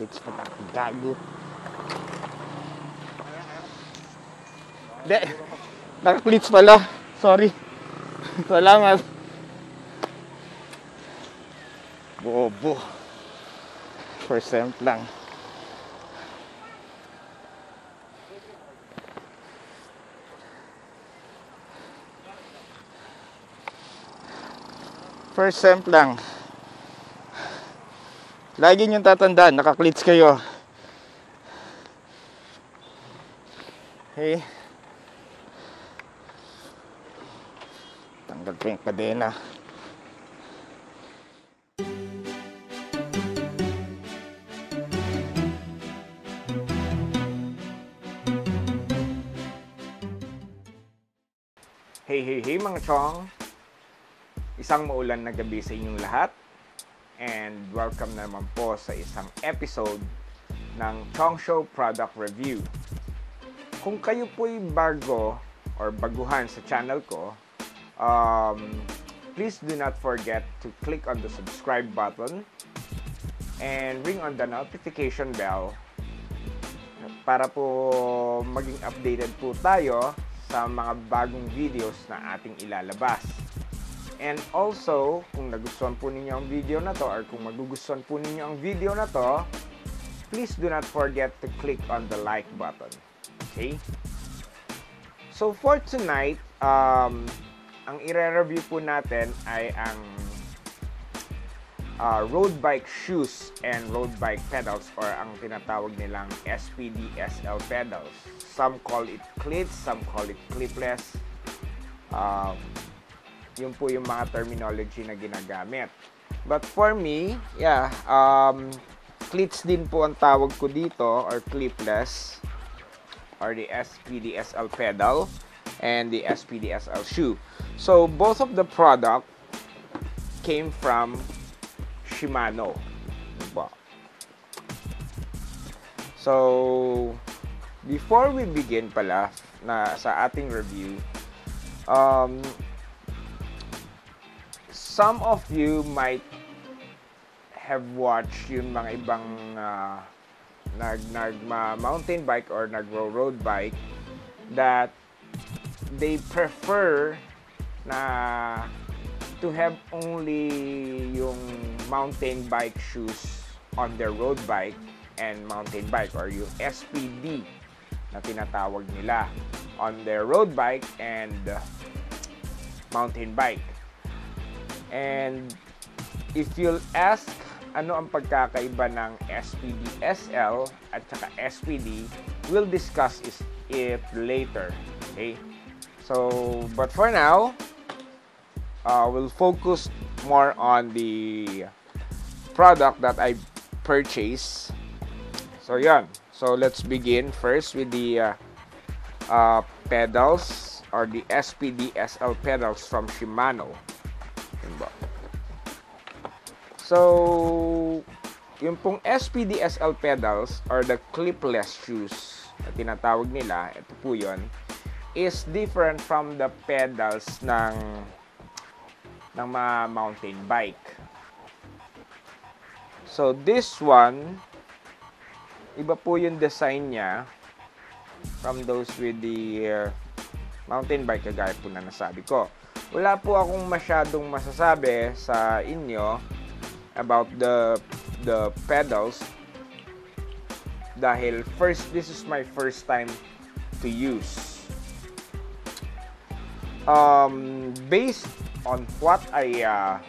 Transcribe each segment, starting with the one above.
Naka-clips pa tayo. Gago. Hindi. Naka-clips pala. Sorry. Salamat. Bobo. % lang. % lang. Lagi niyong tatandaan, naka-clips kayo. Okay. Tanggal pa yung kadena. Hey mga chong! Isang maulan na gabi sa inyong lahat. And welcome naman po sa isang episode ng Chong Show Product Review. Kung kayo po'y bago or baguhan sa channel ko, please do not forget to click on the subscribe button and ring on the notification bell para po maging updated po tayo sa mga bagong videos na ating ilalabas. And also, kung nagustuhan po ninyo ang video na to or kung magugustuhan po ninyo ang video na to, please do not forget to click on the like button. Okay? So for tonight, ang i-review po natin ay ang road bike shoes and road bike pedals or ang tinatawag nilang SPD SL pedals. Some call it cleats, some call it clipless. Yun po yung mga terminology na ginagamit. But for me, yeah, cleats din po ang tawag ko dito or clipless or the SPD SL pedal and the SPD SL shoe. So both of the product came from Shimano. So before we begin pala na sa ating review, some of you might have watched yung mga ibang mountain bike or nag-road bike that they prefer na to have only yung mountain bike shoes on their road bike and mountain bike or yung SPD na tinatawag nila on their road bike and mountain bike. And if you'll ask ano ang pagkakaiba ng SPD SL at saka SPD, we'll discuss it later. Okay? So, but for now, we'll focus more on the product that I purchased. So, yan. So, let's begin first with the pedals or the SPD SL pedals from Shimano. So, yung pong SPD SL pedals or the clipless shoes na tinatawag nila, ito po yun, is different from the pedals ng mga mountain bike. So, this one, iba po yung design niya from those with the mountain bike, kagaya po na nasabi ko. Wala po akong masyadong masasabi sa inyo about the pedals dahil this is my first time to use. Based on what I've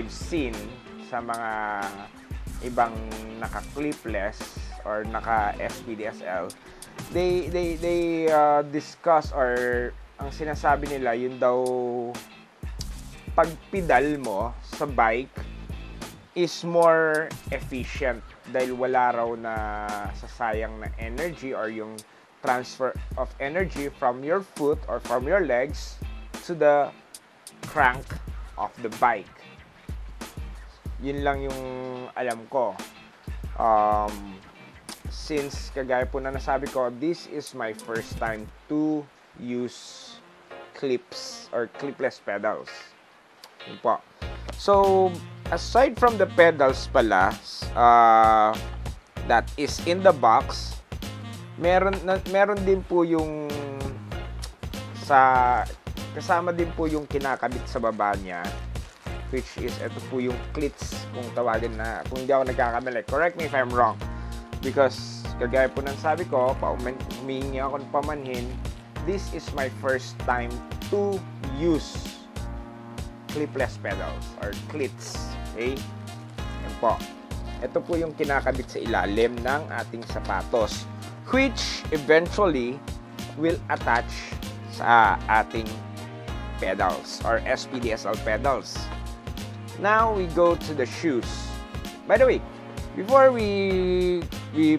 seen sa mga ibang naka-clipless or naka-SPD SL, they discuss or ang sinasabi nila yun daw pag pedal mo sa bike is more efficient dahil wala raw na sasayang na energy or yung transfer of energy from your foot or from your legs to the crank of the bike. Yun lang yung alam ko. Since kagaya po na nasabi ko, this is my first time to use clips or clipless pedals. Yun po. So, aside from the pedals pala, that is in the box, meron din po yung kasama din po yung kinakabit sa baba niya, which is ito po yung cleats kung tawagin na, kung hindi ako nagkakamali. Correct me if I'm wrong. Because kagaya po ng sabi ko, humingi ako ng pamanhin, this is my first time to use clipless pedals or cleats. Okay? Yan po. Ito po yung kinakabit sa ilalim ng ating sapatos, which eventually will attach sa ating pedals or SPDSL pedals. Now we go to the shoes. By the way, before we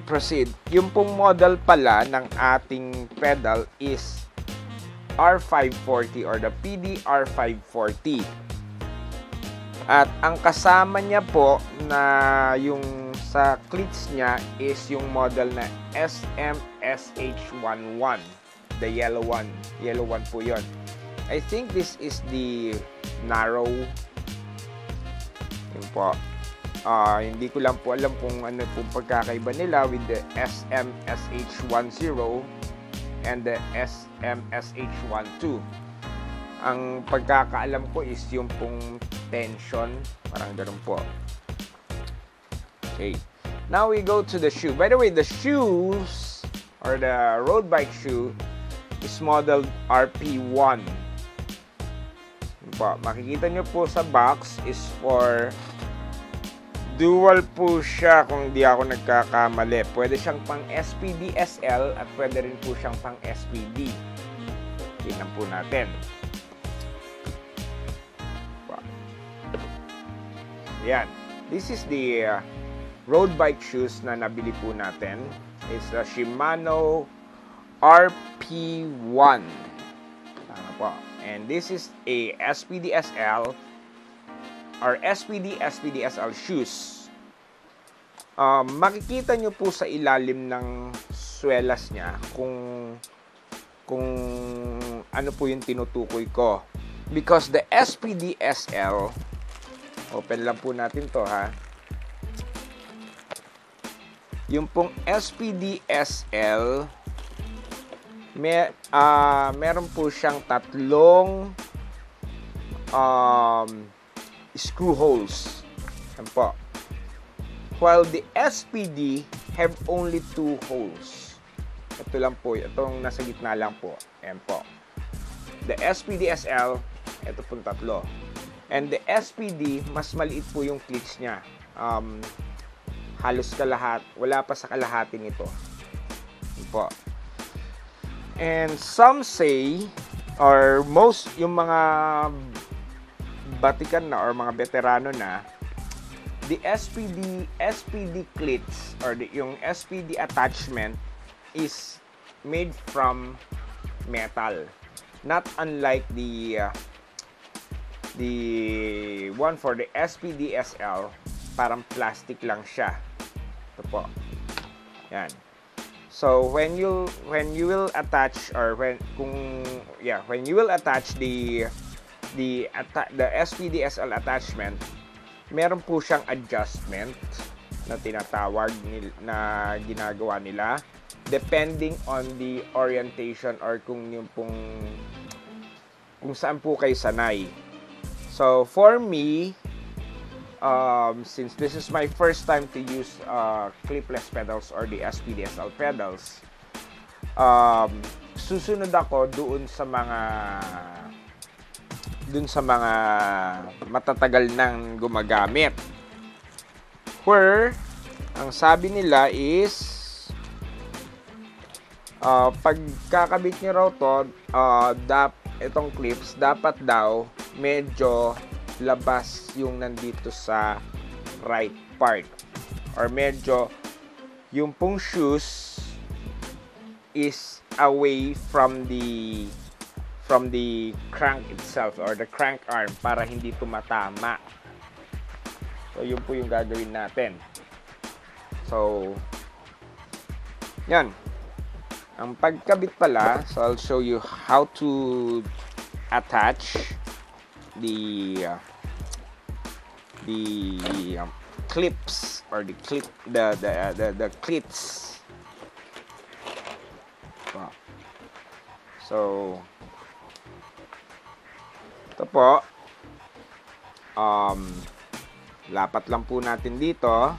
proceed, yung pong model pala ng ating pedal is R540 or the PD540. At ang kasama niya po na yung sa cleats niya is yung model na SMSH11. The yellow one. Yellow one po yun. I think this is the narrow. Yun po. Hindi ko lang po alam kung ano pong pagkakaiba nila with the SMSH10 and the SMSH12. Ang pagkakaalam ko is yung pong tension, parang ganun po. Okay. Now we go to the shoe. By the way, the shoes or the road bike shoe is modeled RP1. Makikita nyo po sa box is for dual po siya kung di ako nagkakamali. Pwede siyang pang SPD SL at pwede rin po siyang pang SPD. Tingnan po natin. Yan. This is the road bike shoes na nabili po natin. It's the Shimano RP1. Ano po? And this is a SPDSL or SPDSL shoes. Makikita nyo po sa ilalim ng swelas niya kung ano po yung tinutukoy ko. Because the SPDSL, open lang po natin to ha. Yung pong SPDSL, meron po siyang tatlong screw holes. Yan po. While the SPD have only 2 holes. Ito lang po. Itong nasa gitna lang po. Yan po. The SPDSL, ito pong tatlo. And the SPD, mas maliit po yung cleats niya. Halos kalahat. Wala pa sa kalahati nito. Yan po. And some say, or most, yung mga batikan na or mga veterano na, the SPD cleats or yung SPD attachment is made from metal. Not unlike the one for the SPDSL, parang plastic lang siya. Ito po. Yan. So when you will attach or when you will attach the SPDSL attachment, meron po siyang adjustment na tinatawag na ginagawa nila depending on the orientation or kung saan po kayo sanay. So for me, since this is my first time to use clipless pedals or the SPDSL pedals, susunod ako doon sa mga matatagal nang gumagamit, where ang sabi nila is pagkakabit nyo raw to, itong clips dapat daw medyo labas yung nandito sa right part, or medyo yung pong shoes is away from the crank itself or the crank arm para hindi tumatama. So yun po yung gagawin natin. So yan ang pagkabit pala. So I'll show you how to attach the the clips or the cleats. So ito po, lapat lang po natin dito.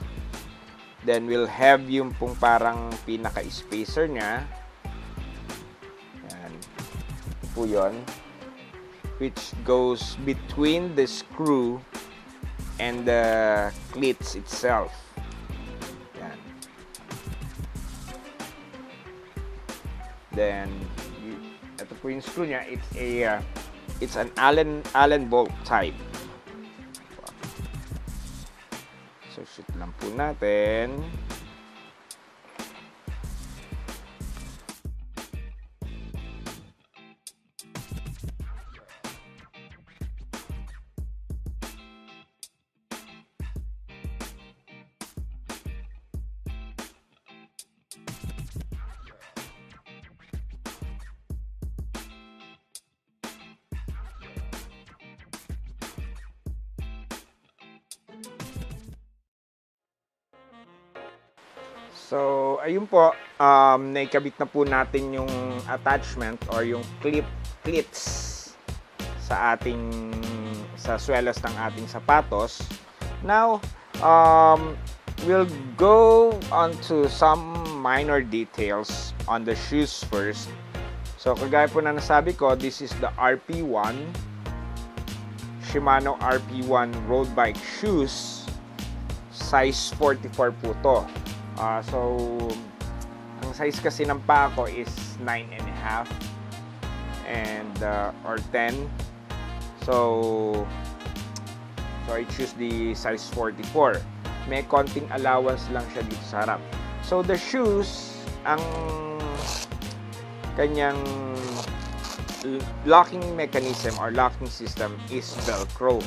Then we'll have yung pong parang pinaka-spacer niya. Yan. Ito po yun. Which goes between the screw and the cleats itself. Yan. Then ito po yung screw niya. It's an Allen bolt type. So shoot lang po natin. So, ayun po, naikabit na po natin yung attachment or yung cleats sa swelas ng ating sapatos. Now, we'll go on to some minor details on the shoes first. So, kagaya po na nasabi ko, this is the RP1, Shimano RP1 road bike shoes, size 44 po to. So, ang size kasi ng paa ko is 9.5 and or 10. So I choose the size 44. May konting allowance lang siya dito sa harap. So the shoes, ang kanyang locking mechanism or locking system is Velcro.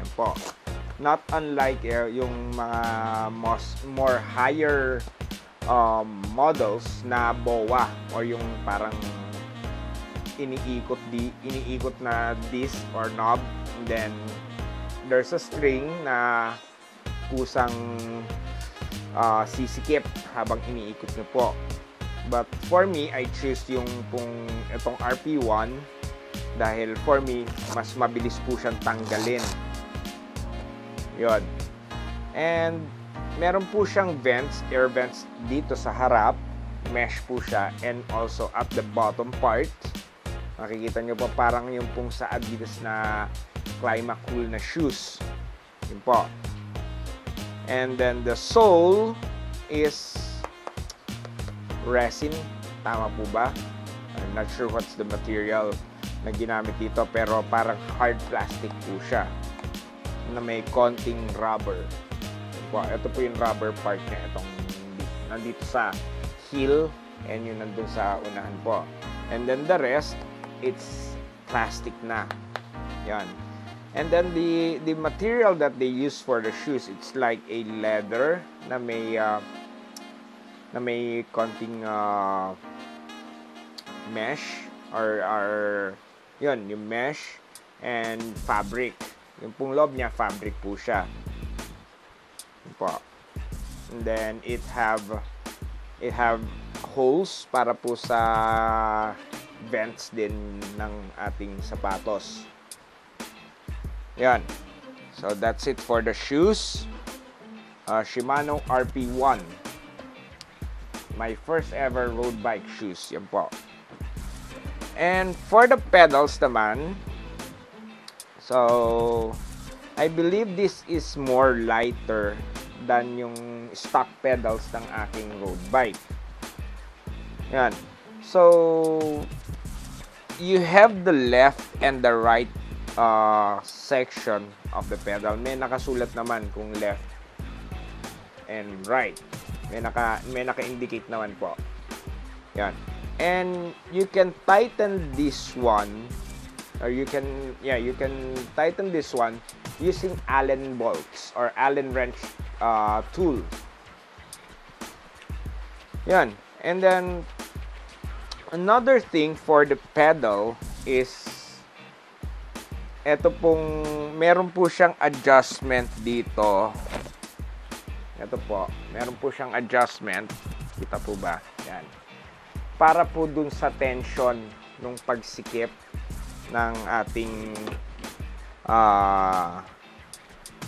Yan po. Not unlike yung mga more higher models na BOA or yung parang iniikot na disc or knob, and then there's a string na kusang sisikip habang iniikot nyo po. But for me, I choose itong RP1 dahil for me, mas mabilis po siyang tanggalin. Yun. And meron po siyang air vents dito sa harap. Mesh po siya. And also at the bottom part, makikita nyo po parang yung pong sa Adidas na Climacool na shoes. Yun po. And then the sole is resin. Tama po ba? I'm not sure what's the material na ginamit dito, pero parang hard plastic po siya na may konting rubber. Ito po yung rubber part niya. Itong nandito sa heel and yun nandun sa unahan po. And then the rest, it's plastic na. Yan. And then the material that they use for the shoes, it's like a leather na may konting mesh or yun, yung mesh and fabric. Yung pong loob niya, fabric po siya. Po. And then it have holes para po sa vents din ng ating sapatos. Yan. So that's it for the shoes. Shimano RP1. My first ever road bike shoes. Yan po. And for the pedals naman, so I believe this is more lighter than yung stock pedals ng aking road bike. Yan. So you have the left and the right section of the pedal. May nakasulat naman kung left and right. May naka-indicate naman po. Yan. And you can tighten this one, or you can tighten this one using Allen bolts or Allen wrench tool. Yan. And then another thing for the pedal is ito pong, meron po siyang adjustment dito. Ito po, meron po siyang adjustment. Kita po ba? Yan. Para po dun sa tension nung pagsikip ng ating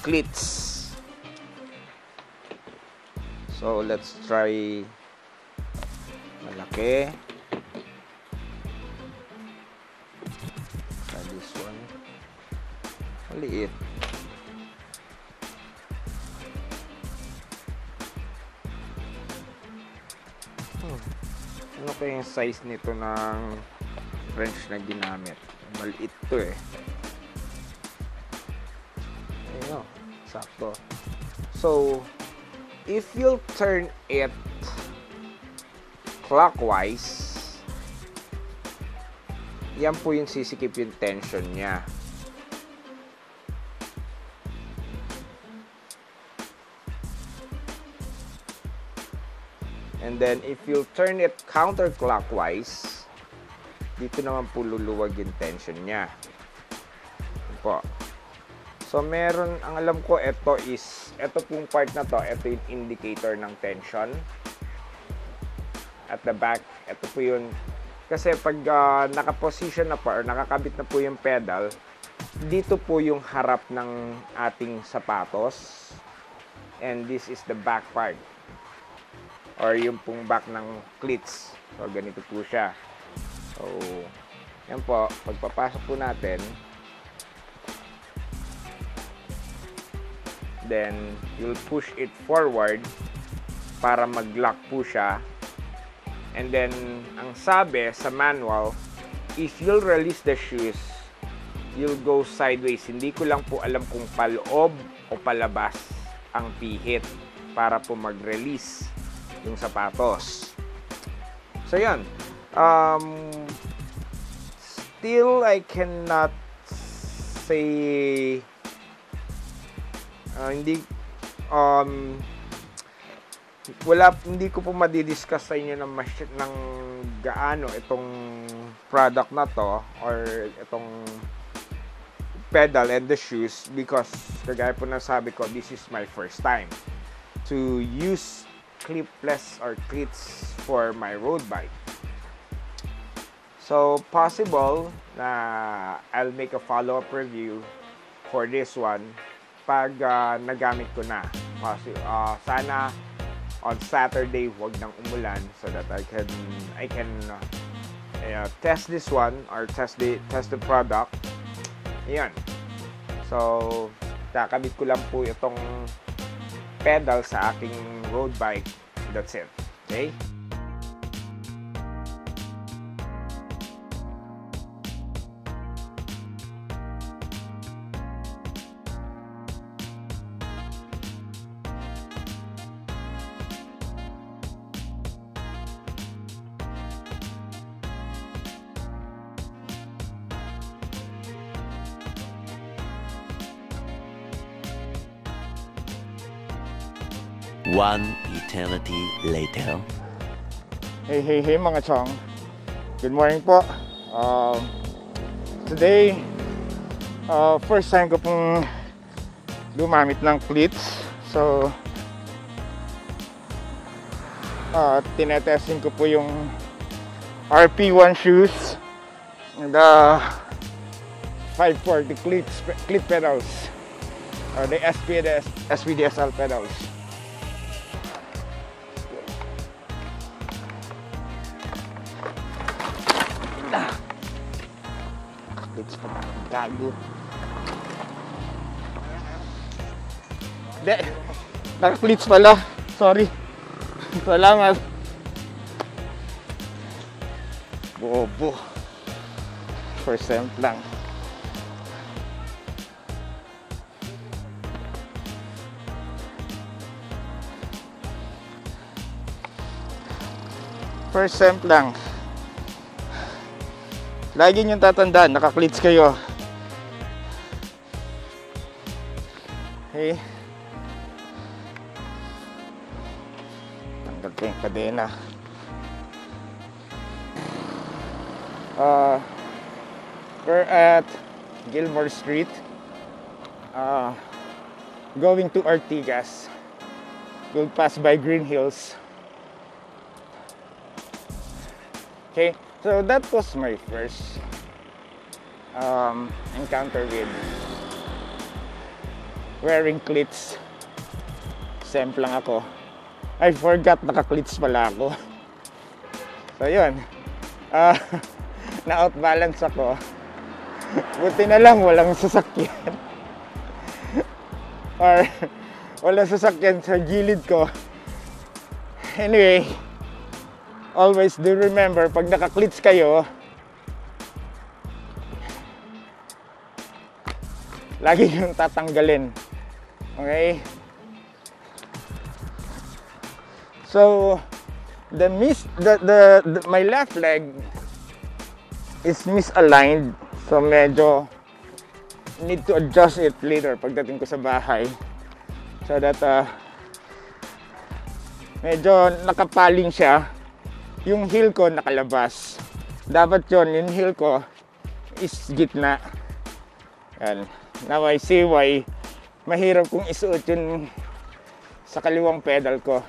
cleats. So, let's try malaki. Try this one. Maliit. Ano kaya yung size nito ng wrench na ginamit? Maliit to eh. Ayun o, sakto. So, if you'll turn it clockwise, yan po yung sisikip yung tension niya. And then, if you turn it counterclockwise, dito naman po luluwag yung tension niya. Po. So, meron, ang alam ko, ito pong part na to, ito yung indicator ng tension. At the back, ito po yun. Kasi pag nakaposition na po, or nakakabit na po yung pedal, dito po yung harap ng ating sapatos. And this is the back part. Or yung pong back ng cleats. So, ganito po siya. So, yan po. Pagpapasok po natin, then, you'll push it forward para mag-lock po siya. And then, ang sabi sa manual, if you'll release the shoes, you'll go sideways. Hindi ko lang po alam kung paloob o palabas ang pihit para po mag-release yung sapatos. So, yan. Still, I cannot say hindi ko po madidiscuss sa inyo ng gaano itong product na to or itong pedal and the shoes because kagaya po na sabi ko, this is my first time to use clipless or cleats for my road bike. So, possible na I'll make a follow-up review for this one pag nagamit ko na. Sana on Saturday wag nang umulan so that I can test this one or test the product. Ayan. So, kakabit ko lang po itong pedal sa aking road bike. That's it. Okay? One eternity later. Hey mga chong. Good morning po. Today, first time ko pong gumamit ng cleats. So, tinetesting ko po yung RP1 shoes and the 540 clip pedals or the SPDSL pedals. Cleats pa gago. Naka-cleats pala. Sorry. Salamat. Bobo. First time lang. First time lang. Lagi niyong tatandaan, naka-cleats kayo. Okay. Tanggal ko yung kadena. We're at Gilmore Street, going to Ortigas. We'll pass by Green Hills. Okay, so that was my first encounter with wearing cleats. Semp lang ako. I forgot naka-cleats pala ako. So yun, na-outbalance ako. Buti na lang walang sasakyan. Or walang sasakyan sa gilid ko. Anyway, always do remember, pag naka-cleats kayo, lagi yung tatanggalin. Okay? So, my left leg is misaligned. So, medyo need to adjust it later pagdating ko sa bahay. So that medyo nakapaling siya. Yung heel ko nakalabas. Dapat yung heel ko is gitna. Yan. Now I see why mahirap kong isuot yun sa kaliwang pedal ko.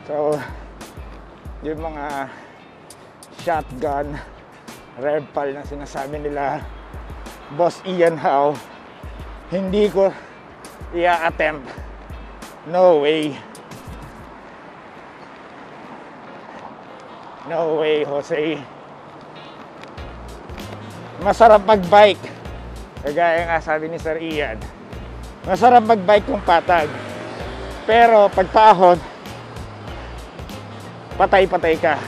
So, yung mga shotgun revpal na sinasabi nila Boss Ian Howe, hindi ko i-attempt. No way. No way, Jose. Masarap mag-bike. Kagaya nga sabi ni Sir Ian, masarap mag-bike kung patag. Pero pagpahon, patay-patay ka.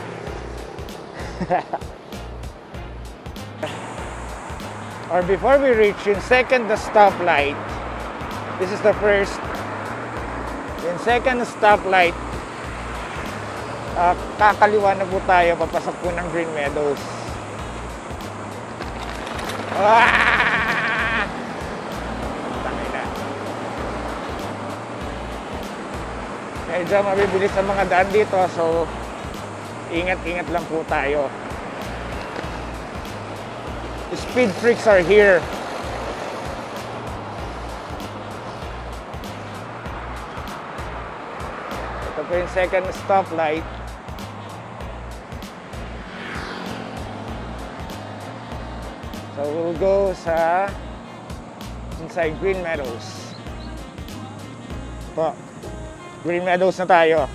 Or before we reach yung second stoplight, this is the first. Yung second stoplight, kakaliwa na po tayo, papasok po ng Green Meadows. Medyo mabibilis ang mga daan dito, so ingat-ingat lang po tayo. The speed freaks are here. Ito po yung second stoplight. So we'll go sa inside Green Meadows. Po, Green Meadows na tayo.